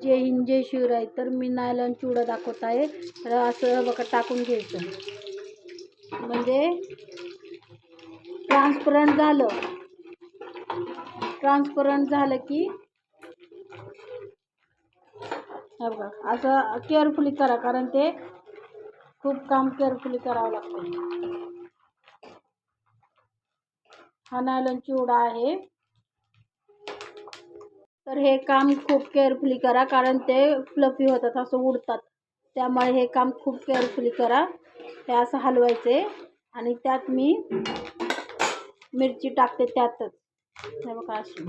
जय हिंद जय शिवराय. तर मी नायलॉन चिवडा दाखवत आहे. तर असं बघा टाकून घ्यायचं, म्हणजे ट्रान्सपरंट झालं की बघा असं केअरफुली करा, कारण ते खूप काम केअरफुली करावं लागतं. हा नायलॉन चिवडा आहे. तर हे काम खूप केअरफुली करा, कारण ते फ्लफी होतात, असं उडतात. त्यामुळे हे काम खूप केअरफुली करा. हे असं हलवायचे आणि त्यात मी मिरची टाकते त्यातच. हे बघा अशी.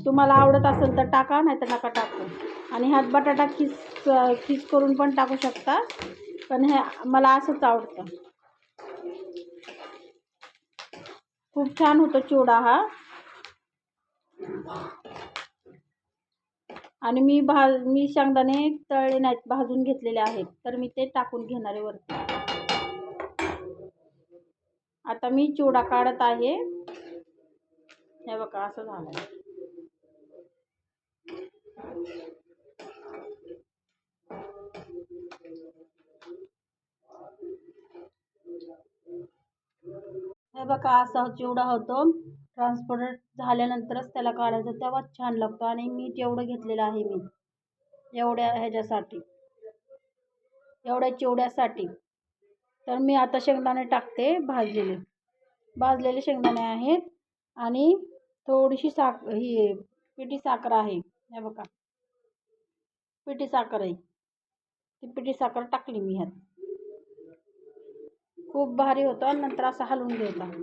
तुम्हाला आवडत असेल तर टाका, नाही तर नका टाकू. आणि ह्यात बटाटा खीस करून पण टाकू शकता, पण हे मला असंच आवडतं. खूप छान होतो चिवडा हा. आणि मी शेंगदाणे तळले नाहीत, भाजून घेतलेले आहेत. तर मी ते टाकून घेणार आहे वरती. आता मी चिवडा काढत आहे. हे बघा असं झालं. हे बघा असा चिवडा होतो. ट्रान्सपरंट झाल्यानंतरच त्याला काढायचं, तेव्हाच छान लागतो. आणि मी जेवढं घेतलेलं आहे मी एवढ्या चिवड्यासाठी. तर मी आता शेंगदाणे टाकते, भाजलेले शेंगदाणे आहेत. आणि थोडीशी ही पिठी साखर आहे. हे बघा पिठी साखर आहे, ती पिठी साखर टाकली मी ह्यात. खूप भारी होतं. नंतर असं हलवून घ्यायचा.